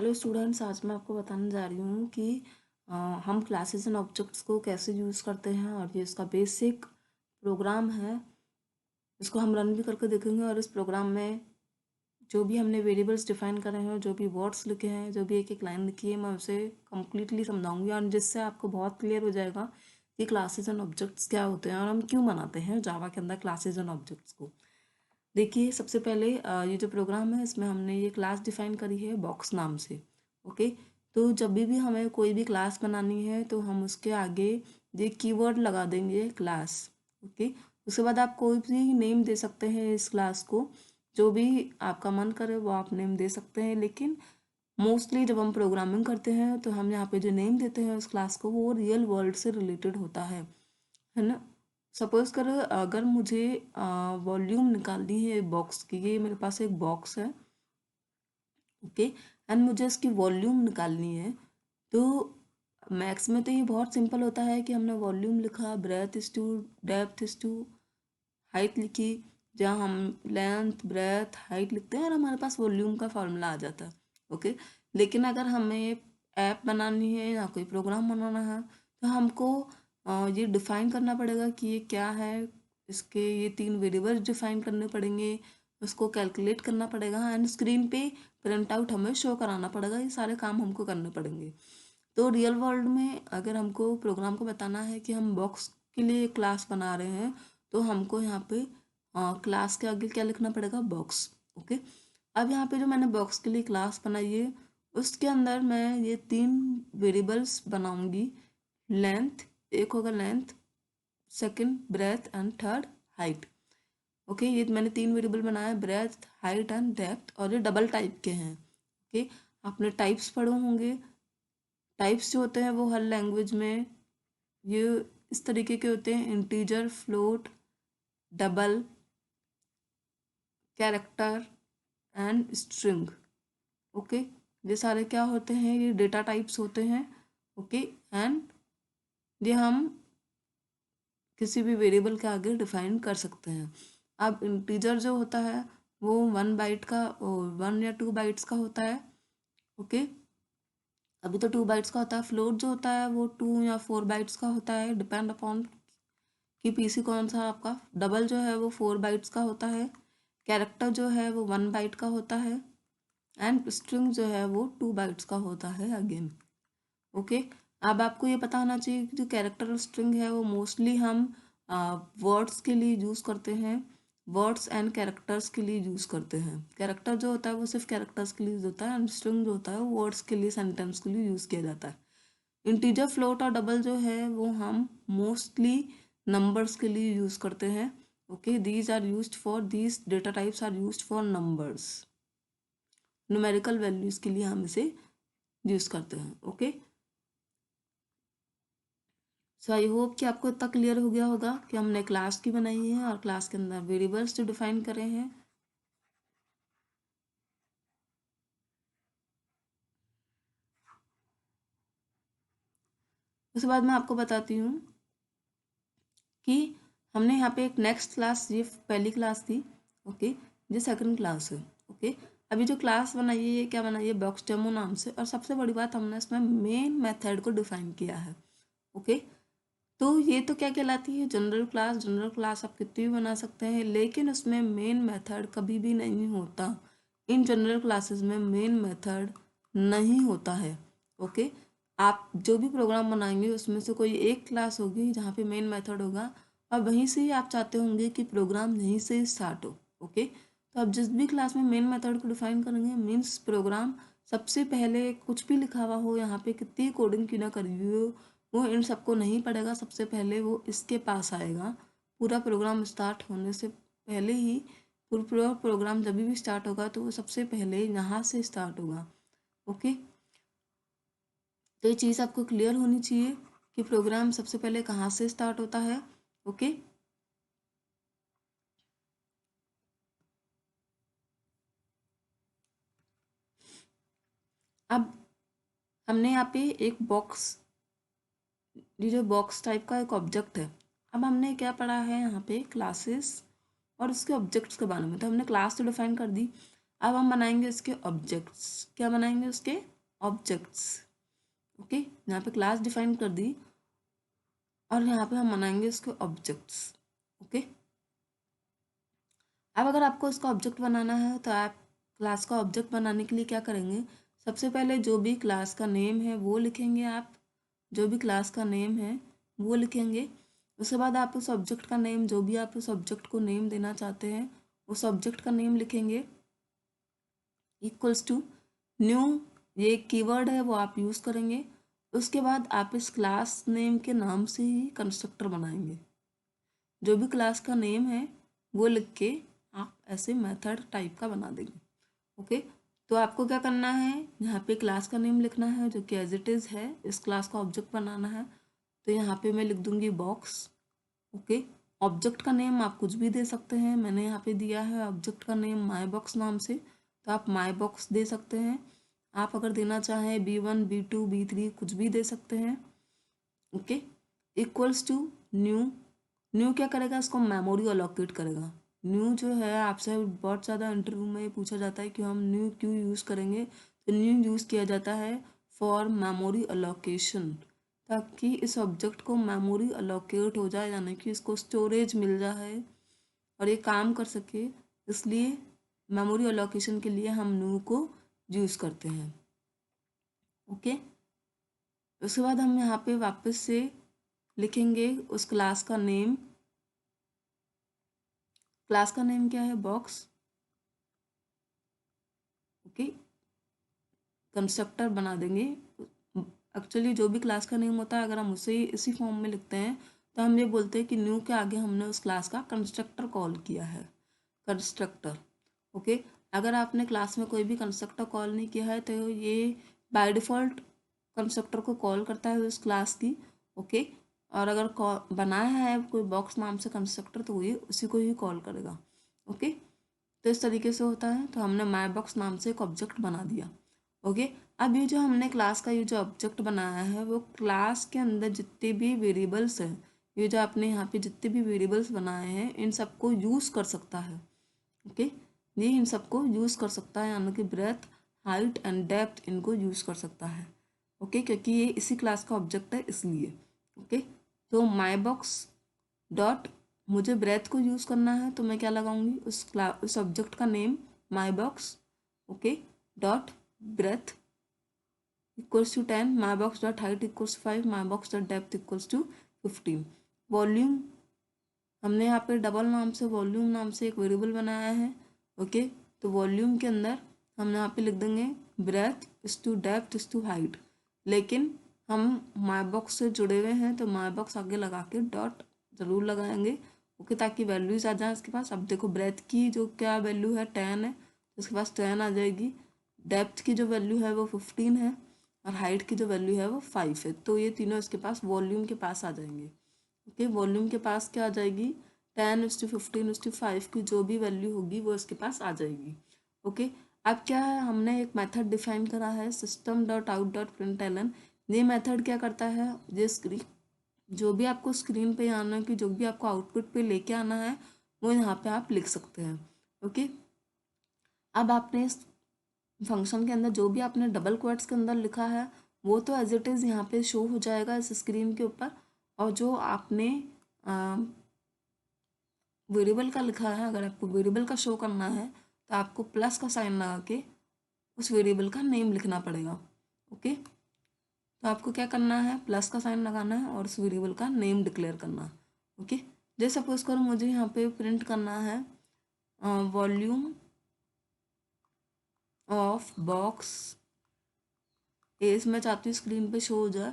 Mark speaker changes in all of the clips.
Speaker 1: Hello students, आज मैं आपको बताने जा रही हूँ कि हम क्लासेस एंड ऑब्जेक्ट्स को कैसे यूज़ करते हैं और ये इसका बेसिक प्रोग्राम है। इसको हम रन भी करके देखेंगे और इस प्रोग्राम में जो भी हमने वेरिएबल्स डिफाइन करे हैं, जो भी वर्ड्स लिखे हैं, जो भी एक एक लाइन लिखी है, मैं उसे कम्प्लीटली समझाऊंगी और जिससे आपको बहुत क्लियर हो जाएगा कि क्लासेस एंड ऑब्जेक्ट्स क्या होते हैं और हम क्यों बनाते हैं जावा के अंदर क्लासेस एंड ऑब्जेक्ट्स को। देखिए, सबसे पहले ये जो प्रोग्राम है इसमें हमने ये क्लास डिफाइन करी है बॉक्स नाम से। ओके, तो जब भी हमें कोई भी क्लास बनानी है तो हम उसके आगे ये कीवर्ड लगा देंगे क्लास। ओके, उसके बाद आप कोई भी नेम दे सकते हैं इस क्लास को, जो भी आपका मन करे वो आप नेम दे सकते हैं। लेकिन मोस्टली जब हम प्रोग्रामिंग करते हैं तो हम यहाँ पे जो नेम देते हैं उस क्लास को वो रियल वर्ल्ड से रिलेटेड होता है ना। सपोज करो अगर मुझे वॉल्यूम निकालनी है बॉक्स की, ये मेरे पास एक बॉक्स है। ओके, एंड मुझे इसकी वॉल्यूम निकालनी है। तो मैथ्स में तो ये बहुत सिंपल होता है कि हमने वॉल्यूम लिखा, breadth is two, depth is two, height लिखी, जहाँ हम लेंथ ब्रेथ हाइट लिखते हैं और हमारे पास वॉल्यूम का फॉर्मूला आ जाता है। ओके, लेकिन अगर हमें ऐप बनानी है या कोई प्रोग्राम बनाना है तो हमको ये डिफाइन करना पड़ेगा कि ये क्या है। इसके ये 3 वेरिएबल्स डिफाइन करने पड़ेंगे, उसको कैलकुलेट करना पड़ेगा एंड स्क्रीन पे प्रिंट आउट हमें शो कराना पड़ेगा। ये सारे काम हमको करने पड़ेंगे। तो रियल वर्ल्ड में अगर हमको प्रोग्राम को बताना है कि हम बॉक्स के लिए क्लास बना रहे हैं तो हमको यहाँ पे क्लास के आगे क्या लिखना पड़ेगा, बॉक्स। ओके, अब यहाँ पे जो मैंने बॉक्स के लिए क्लास बनाई है उसके अंदर मैं ये 3 वेरिएबल्स बनाऊंगी। लेंथ, एक होगा length, second breadth and third height. Okay, ये मैंने 3 वेरिएबल बनाया है, ब्रेथ हाइट एंड डेप्थ, और ये डबल टाइप के हैं। ओके, आपने टाइप्स पढ़े होंगे। टाइप्स जो होते हैं वो हर लैंग्वेज में ये इस तरीके के होते हैं: integer, float, double, character and string. Okay, ये सारे क्या होते हैं, ये डेटा टाइप्स होते हैं। ओके, एंड ये हम किसी भी वेरिएबल के आगे डिफाइन कर सकते हैं। अब इंटीजर जो होता है वो 1 बाइट का, 1 या 2 बाइट्स का होता है। ओके, अभी तो 2 बाइट्स का होता है। फ्लोट जो होता है वो 2 या 4 बाइट्स का होता है, डिपेंड अपॉन कि पीसी कौन सा है आपका। डबल जो है वो 4 बाइट्स का होता है। कैरेक्टर जो है वो 1 बाइट का होता है एंड स्ट्रिंग जो है वो 2 बाइट्स का होता है अगेन। ओके, अब आपको ये पता होना चाहिए कि जो कैरेक्टर और स्ट्रिंग है वो मोस्टली हम वर्ड्स के लिए यूज़ करते हैं, वर्ड्स एंड कैरेक्टर्स के लिए यूज़ करते हैं। कैरेक्टर जो होता है वो सिर्फ कैरेक्टर्स के लिए यूज़ होता है एंड स्ट्रिंग जो होता है वो वर्ड्स के लिए, सेंटेंस के लिए यूज़ किया जाता है। इंटीजर, फ्लोट और डबल जो है वो हम मोस्टली नंबर्स के लिए यूज़ करते हैं। Okay, these are used for, these data types are used for numbers, numerical values के लिए हम इसे यूज़ करते हैं। ओके, सो आई होप कि आपको इतना क्लियर हो गया होगा कि हमने क्लास की बनाई है और क्लास के अंदर वेरिएबल्स जो डिफाइन करे हैं। उसके बाद मैं आपको बताती हूँ कि हमने यहाँ पे एक नेक्स्ट क्लास, ये पहली क्लास थी। ओके, ये सेकंड क्लास है। ओके, अभी जो क्लास बनाई है ये क्या बनाई है, बॉक्स डेमो नाम से। और सबसे बड़ी बात, हमने इसमें मेन मेथड को डिफाइन किया है। ओके, तो ये तो क्या कहलाती है, जनरल क्लास। जनरल क्लास आप कितनी भी बना सकते हैं लेकिन उसमें मेन मेथड कभी भी नहीं होता। इन जनरल क्लासेस में मेन मेथड नहीं होता है। ओके, आप जो भी प्रोग्राम बनाएंगे उसमें से कोई एक क्लास होगी जहाँ पे मेन मेथड होगा और वहीं से ही आप चाहते होंगे कि प्रोग्राम यहीं से स्टार्ट हो। ओके, तो आप जिस भी क्लास में मेन मेथड को डिफाइन करेंगे मीन्स प्रोग्राम सबसे पहले कुछ भी लिखा हुआ हो, यहाँ पे कितनी कोडिंग की ना करी हुई हो, वो इन सबको नहीं पढ़ेगा। सबसे पहले वो इसके पास आएगा। पूरा प्रोग्राम स्टार्ट होने से पहले ही, पूरा प्रोग्राम जब भी स्टार्ट होगा तो वो सबसे पहले यहाँ से स्टार्ट होगा। ओके, तो ये चीज़ आपको क्लियर होनी चाहिए कि प्रोग्राम सबसे पहले कहाँ से स्टार्ट होता है। ओके, अब हमने यहाँ पे एक बॉक्स, ये जो बॉक्स टाइप का एक ऑब्जेक्ट है। अब हमने क्या पढ़ा है यहाँ पे, क्लासेस और उसके ऑब्जेक्ट्स के बारे में। तो हमने क्लास तो डिफाइन कर दी। अब हम बनाएंगे इसके ऑब्जेक्ट्स। क्या बनाएंगे? उसके ऑब्जेक्ट्स। ओके, यहाँ पे क्लास डिफाइन कर दी और यहाँ पे हम बनाएंगे इसके ऑब्जेक्ट्स। ओके, अब अगर आपको इसका ऑब्जेक्ट बनाना है तो आप क्लास का ऑब्जेक्ट बनाने के लिए क्या करेंगे? सबसे पहले जो भी क्लास का नेम है वो लिखेंगे। आप जो भी क्लास का नेम है वो लिखेंगे। उसके बाद आप उस ऑब्जेक्ट का नेम, जो भी आप उस ऑब्जेक्ट को नेम देना चाहते हैं, उस ऑब्जेक्ट का नेम लिखेंगे। इक्वल्स टू न्यू, ये कीवर्ड है वो आप यूज़ करेंगे। उसके बाद आप इस क्लास नेम के नाम से ही कंस्ट्रक्टर बनाएंगे। जो भी क्लास का नेम है वो लिख के आप ऐसे मेथड टाइप का बना देंगे। ओके, तो आपको क्या करना है? यहाँ पे क्लास का नेम लिखना है जो कि एज इट इज़ है। इस क्लास का ऑब्जेक्ट बनाना है तो यहाँ पे मैं लिख दूँगी बॉक्स। ओके, ऑब्जेक्ट का नेम आप कुछ भी दे सकते हैं। मैंने यहाँ पे दिया है ऑब्जेक्ट का नेम माई बॉक्स नाम से, तो आप माई बॉक्स दे सकते हैं। आप अगर देना चाहें B1 B2 B3 कुछ भी दे सकते हैं। Okay, equals to new. New क्या करेगा? इसको मेमोरी अलोकेट करेगा। न्यू जो है आपसे बहुत ज़्यादा इंटरव्यू में पूछा जाता है कि हम न्यू क्यों यूज़ करेंगे, तो न्यू यूज़ किया जाता है फॉर मेमोरी अलोकेशन, ताकि इस ऑब्जेक्ट को मेमोरी अलोकेट हो जाए, यानी कि इसको स्टोरेज मिल जाए और ये काम कर सके। इसलिए मेमोरी अलोकेशन के लिए हम न्यू को यूज़ करते हैं। ओके, उसके बाद हम यहाँ पे वापस से लिखेंगे उस क्लास का नेम। क्लास का नेम क्या है? बॉक्स। ओके, कंस्ट्रक्टर बना देंगे। एक्चुअली जो भी क्लास का नेम होता है अगर हम उसे इसी फॉर्म में लिखते हैं तो हम ये बोलते हैं कि न्यू के आगे हमने उस क्लास का कंस्ट्रक्टर कॉल किया है। कंस्ट्रक्टर। ओके, अगर आपने क्लास में कोई भी कंस्ट्रक्टर कॉल नहीं किया है तो ये बाय डिफ़ॉल्ट कंस्ट्रक्टर को कॉल करता है उस क्लास की। ओके, और अगर बनाया है कोई बॉक्स नाम से कंस्ट्रक्टर तो ये उसी को ही कॉल करेगा। ओके, तो इस तरीके से होता है। तो हमने माई बॉक्स नाम से एक ऑब्जेक्ट बना दिया। ओके, अब ये जो हमने क्लास का ये जो ऑब्जेक्ट बनाया है वो क्लास के अंदर जितने भी वेरिएबल्स हैं, ये जो आपने यहाँ पे जितने भी वेरिएबल्स बनाए हैं इन सबको यूज़ कर सकता है। ओके, ये इन सबको यूज़ कर सकता है, यानी कि ब्रेथ, हाइट एंड डेप्थ इनको यूज़ कर सकता है। ओके, क्योंकि ये इसी क्लास का ऑब्जेक्ट है इसलिए। ओके, तो माई बॉक्स डॉट, मुझे ब्रेथ को यूज़ करना है तो मैं क्या लगाऊंगी? उस ऑब्जेक्ट का name my box. Okay, dot breadth equals to 10, my box dot height equals 5, my box dot depth equals to 15। Volume, हमने यहाँ पे डबल नाम से वॉल्यूम नाम से एक वेरिएबल बनाया है। ओके, तो वॉल्यूम के अंदर हम यहाँ पे लिख देंगे ब्रेथ इस टू डेप्थ इस टू हाइट, लेकिन हम माई बॉक्स से जुड़े हुए हैं तो माई बॉक्स आगे लगा के डॉट ज़रूर लगाएंगे। ओके, ताकि वैल्यूज आ जाए इसके पास। अब देखो ब्रेथ की जो क्या वैल्यू है 10 है तो इसके पास 10 आ जाएगी। डेप्थ की जो वैल्यू है वो 15 है और हाइट की जो वैल्यू है वो 5 है, तो ये तीनों इसके पास वॉल्यूम के पास आ जाएंगे। ओके, वॉल्यूम के पास क्या आ जाएगी? 10:15:5 की जो भी वैल्यू होगी वो इसके पास आ जाएगी। ओके, अब क्या है, हमने एक मेथड डिफाइन करा है system dot out dot print. ये मेथड क्या करता है? ये स्क्रीन, जो भी आपको स्क्रीन पे आना है कि जो भी आपको आउटपुट पे लेके आना है वो यहाँ पे आप लिख सकते हैं। ओके, अब आपने इस फंक्शन के अंदर जो भी आपने डबल क्वोट्स के अंदर लिखा है वो तो एज इट इज़ यहाँ पे शो हो जाएगा इस स्क्रीन के ऊपर, और जो आपने वेरिएबल का लिखा है, अगर आपको वेरिएबल का शो करना है तो आपको प्लस का साइन लगा के उस वेरिएबल का नेम लिखना पड़ेगा। ओके, तो आपको क्या करना है? प्लस का साइन लगाना है और उस वेरिएबल का नेम डिक्लेयर करना है। ओके, जैसे सपोज करो मुझे यहाँ पे प्रिंट करना है वॉल्यूम ऑफ बॉक्स एज, मैं चाहती हूँ स्क्रीन पे शो हो जाए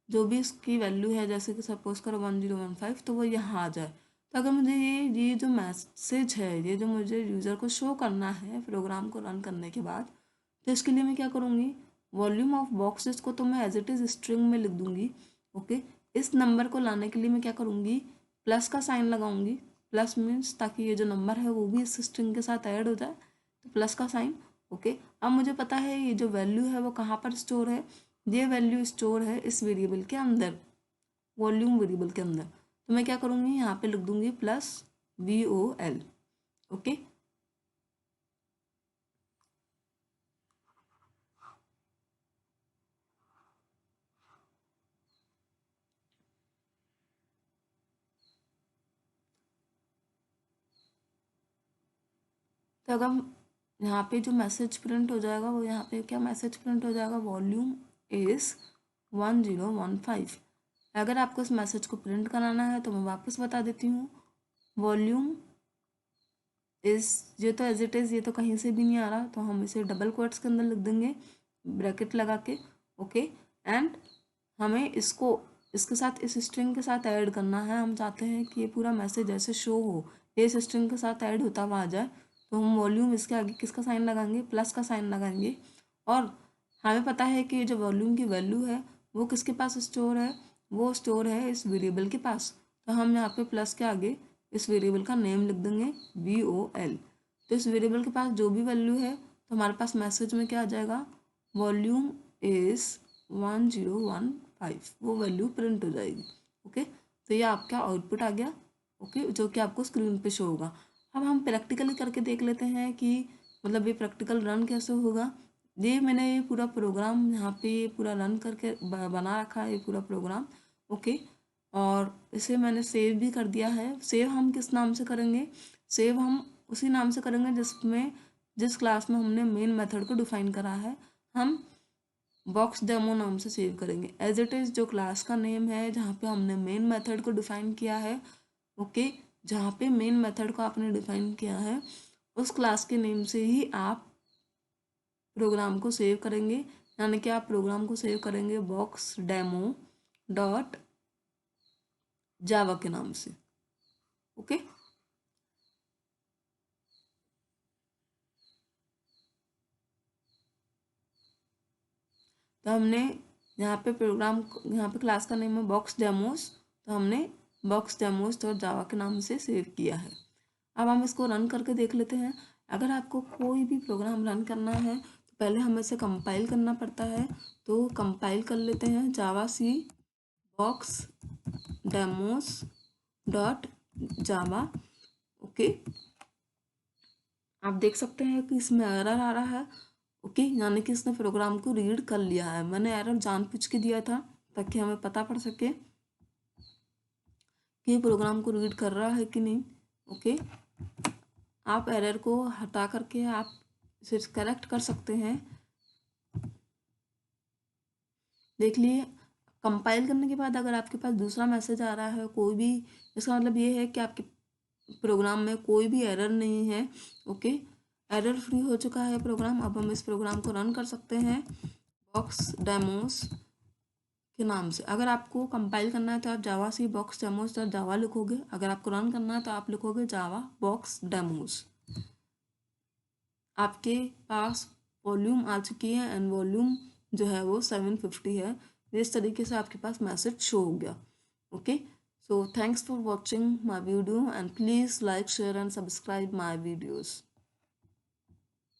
Speaker 1: जो भी इसकी वैल्यू है, जैसे कि सपोज करो 1015 तो वो यहाँ आ जाए। तो अगर मुझे ये जो मैसेज है, ये जो मुझे यूज़र को शो करना है प्रोग्राम को रन करने के बाद, तो इसके लिए मैं क्या करूँगी? वॉल्यूम ऑफ बॉक्सेस को तो मैं एज इट इज़ स्ट्रिंग में लिख दूँगी। ओके, इस नंबर को लाने के लिए मैं क्या करूँगी? प्लस का साइन लगाऊंगी। प्लस मीन्स ताकि ये जो नंबर है वो भी इस स्ट्रिंग के साथ ऐड हो जाए, तो प्लस का साइन। ओके, अब मुझे पता है ये जो वैल्यू है वो कहाँ पर स्टोर है। ये वैल्यू स्टोर है इस वेरिएबल के अंदर, वॉल्यूम वेरिएबल के अंदर। तो मैं क्या करूँगी? यहाँ पे लिख दूँगी प्लस VOL। ओके, तो अगर यहाँ पे जो मैसेज प्रिंट हो जाएगा वो यहाँ पे क्या मैसेज प्रिंट हो जाएगा, वॉल्यूम इज 1015। अगर आपको इस मैसेज को प्रिंट कराना है तो मैं वापस बता देती हूँ, वॉल्यूम इस, ये तो एज इट इज़, ये तो कहीं से भी नहीं आ रहा, तो हम इसे डबल कोट्स के अंदर लिख देंगे ब्रैकेट लगा के, ओके। एंड हमें इसको इसके साथ, इस स्ट्रिंग के साथ ऐड करना है। हम चाहते हैं कि ये पूरा मैसेज ऐसे शो हो, ये इस स्ट्रिंग के साथ ऐड होता हुआ आ जाए, तो हम वॉल्यूम इसके आगे किसका साइन लगाएंगे, प्लस का साइन लगाएंगे। और हमें पता है कि जो वॉल्यूम की वैल्यू है वो किसके पास स्टोर है, वो स्टोर है इस वेरिएबल के पास। तो हम यहाँ पे प्लस के आगे इस वेरिएबल का नेम लिख देंगे VOL। तो इस वेरिएबल के पास जो भी वैल्यू है तो हमारे पास मैसेज में क्या आ जाएगा, वॉल्यूम इज 1015, वो वैल्यू प्रिंट हो जाएगी, ओके। तो ये आपका आउटपुट आ गया, ओके, जो कि आपको स्क्रीन पे शो होगा। अब हम प्रैक्टिकली करके देख लेते हैं कि मतलब ये प्रैक्टिकल रन कैसे होगा। ये मैंने ये पूरा प्रोग्राम यहाँ पे ये पूरा रन करके बना रखा है, ये पूरा प्रोग्राम, ओके। और इसे मैंने सेव भी कर दिया है। सेव हम किस नाम से करेंगे, सेव हम उसी नाम से करेंगे जिस क्लास में हमने मेन मेथड को डिफाइन करा है। हम बॉक्स डेमो नाम से सेव करेंगे, एज इट इज़ जो क्लास का नेम है जहाँ पे हमने मेन मेथड को डिफाइन किया है, ओके। जहाँ पे मेन मेथड को आपने डिफाइन किया है उस क्लास के नेम से ही आप प्रोग्राम को सेव करेंगे। यानी कि आप प्रोग्राम को सेव करेंगे बॉक्स डेमो डॉट जावा के नाम से, ओके। तो हमने यहाँ पे यहाँ पे क्लास का नेम है बॉक्स डेमोस, तो हमने बॉक्स डेमोस डॉट जावा के नाम से सेव किया है। अब हम इसको रन करके देख लेते हैं। अगर आपको कोई भी प्रोग्राम रन करना है तो पहले हमें इसे कंपाइल करना पड़ता है, तो कंपाइल कर लेते हैं Java C box demos dot Java, okay. आप देख सकते हैं कि इसमें एरर आ रहा है, ओके, यानी कि इसने प्रोग्राम को रीड कर लिया है। मैंने एरर जानबूझ के दिया था ताकि हमें पता पड़ सके कि प्रोग्राम को रीड कर रहा है कि नहीं, ओके। आप एरर को हटा करके आप इसे करेक्ट कर सकते हैं। देख लिए, कंपाइल करने के बाद अगर आपके पास दूसरा मैसेज आ रहा है कोई भी, इसका मतलब ये है कि आपके प्रोग्राम में कोई भी एरर नहीं है, ओके। एरर फ्री हो चुका है प्रोग्राम। अब हम इस प्रोग्राम को रन कर सकते हैं बॉक्स डेमोस के नाम से। अगर आपको कंपाइल करना है तो आप जावा सी बॉक्स डेमोस डॉट जावा लिखोगे, अगर आपको रन करना है तो आप लिखोगे जावा बॉक्स डेमोस। आपके पास वॉल्यूम आ चुकी है एंड वॉल्यूम जो है वो 750 है। इस तरीके से आपके पास मैसेज शो हो गया, okay. So thanks for watching my video and please like, share and subscribe my videos.